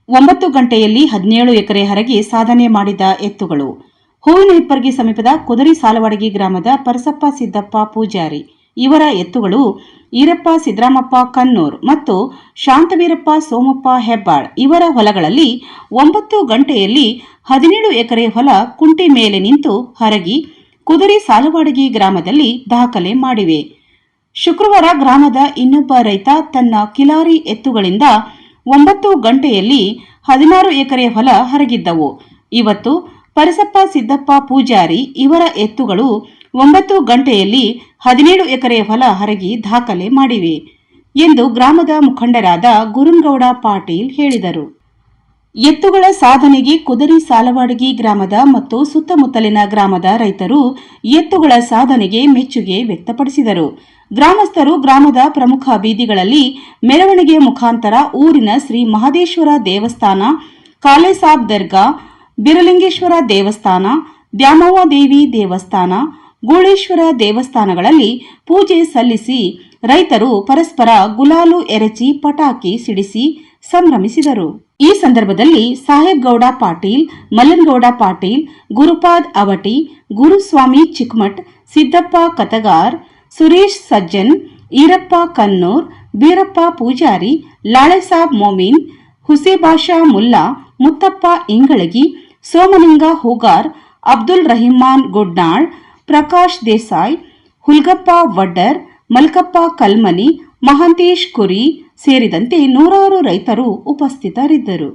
9 ಗಂಟೆಯಲ್ಲಿ 17 ಎಕರೆ ಹರಗಿ ಸಾಧನೆ ಮಾಡಿದ ಎತ್ತುಗಳು. ಹೂವಿನ ಹಿಪ್ಪರಗಿ ಸಮೀಪದ ಕುದರಿ ಸಾಲವಾಡಗಿ ಗ್ರಾಮದ ಪರಸಪ್ಪ ಸಿದ್ದಪ್ಪ ಪೂಜಾರಿ ಇವರ ಎತ್ತುಗಳು ಈರಪ್ಪ ಸಿದ್ದರಾಮಪ್ಪ ಕನ್ನೂರ್ ಮತ್ತು ಶಾಂತವೀರಪ್ಪ ಸೋಮಪ್ಪ ಹೆಬ್ಬಾಳ್ ಇವರ ಹೊಲಗಳಲ್ಲಿ 9 ಗಂಟೆಯಲ್ಲಿ 17 ಎಕರೆ ಹೊಲ ಕುಂಟಿ ಮೇಲೆ ನಿಂತು ಹರಗಿ ಕುದರಿ ಸಾಲವಾಡಗಿ ಗ್ರಾಮದಲ್ಲಿ ದಾಖಲೆ ಮಾಡಿವೆ. ಶುಕ್ರವಾರ ಗ್ರಾಮದ ಇನ್ನೊಬ್ಬ ರೈತ ತನ್ನ ಕಿಲಾರಿ ಎತ್ತುಗಳಿಂದ 9 ಗಂಟೆಯಲ್ಲಿ 16 ಎಕರೆ ಹೊಲ ಹರಗಿದ್ದವು. ಇವತ್ತು ಪರಸಪ್ಪ ಸಿದ್ದಪ್ಪ ಪೂಜಾರಿ ಇವರ ಎತ್ತುಗಳು 9 ಗಂಟೆಯಲ್ಲಿ 17 ಎಕರೆ ಹೊಲ ಹರಗಿ ದಾಖಲೆ ಮಾಡಿವೆ ಎಂದು ಗ್ರಾಮದ ಮುಖಂಡರಾದ ಗುರುನ್ಗೌಡ ಪಾಟೀಲ್ ಹೇಳಿದರು. ಎತ್ತುಗಳ ಸಾಧನೆಗೆ ಕುದರಿ ಸಾಲವಾಡಗಿ ಗ್ರಾಮದ ಮತ್ತು ಸುತ್ತಮುತ್ತಲಿನ ಗ್ರಾಮದ ರೈತರು ಎತ್ತುಗಳ ಸಾಧನೆಗೆ ಮೆಚ್ಚುಗೆ ವ್ಯಕ್ತಪಡಿಸಿದರು. ಗ್ರಾಮಸ್ಥರು ಗ್ರಾಮದ ಪ್ರಮುಖ ಬೀದಿಗಳಲ್ಲಿ ಮೆರವಣಿಗೆ ಮುಖಾಂತರ ಊರಿನ ಶ್ರೀ ಮಹದೇಶ್ವರ ದೇವಸ್ಥಾನ, ಕಾಲೇಸಾಬ್ ದರ್ಗಾ, ಬಿರಲಿಂಗೇಶ್ವರ ದೇವಸ್ಥಾನ, ದ್ಯಾಮವ್ವ ದೇವಿ ದೇವಸ್ಥಾನ, ಗೂಳೇಶ್ವರ ದೇವಸ್ಥಾನಗಳಲ್ಲಿ ಪೂಜೆ ಸಲ್ಲಿಸಿ ರೈತರು ಪರಸ್ಪರ ಗುಲಾಲು ಎರಚಿ ಪಟಾಕಿ ಸಿಡಿಸಿ ಸಂಭ್ರಮಿಸಿದರು. ಈ ಸಂದರ್ಭದಲ್ಲಿ ಸಾಹೇಬ್ಗೌಡ ಪಾಟೀಲ್, ಮಲ್ಲನಗೌಡ ಪಾಟೀಲ್, ಗುರುಪಾದ್ ಅವಟಿ, ಗುರುಸ್ವಾಮಿ ಚಿಕ್ಮಠ್, ಸಿದ್ದಪ್ಪ ಕತಗಾರ್, ಸುರೇಶ್ ಸಜ್ಜನ್, ಈರಪ್ಪ ಕನ್ನೂರ್, ಬೀರಪ್ಪ ಪೂಜಾರಿ, ಲಾಳೆಸಾಬ್ ಮೊಮೀನ್, ಹುಸೇಬಾಷಾ ಮುಲ್ಲಾ, ಮುತ್ತಪ್ಪ ಇಂಗಳಗಿ, ಸೋಮಲಿಂಗ ಹೂಗಾರ್, ಅಬ್ದುಲ್ ರಹಿಮಾನ್ ಗುಡ್ನಾಳ್, ಪ್ರಕಾಶ್ ದೇಸಾಯಿ, ಹುಲ್ಗಪ್ಪ ವಡ್ಡರ್, ಮಲ್ಕಪ್ಪ ಕಲ್ಮನಿ, ಮಹಾಂತೇಶ್ ಕುರಿ ಸೇರಿದಂತೆ ನೂರಾರು ರೈತರು ಉಪಸ್ಥಿತರಿದ್ದರು.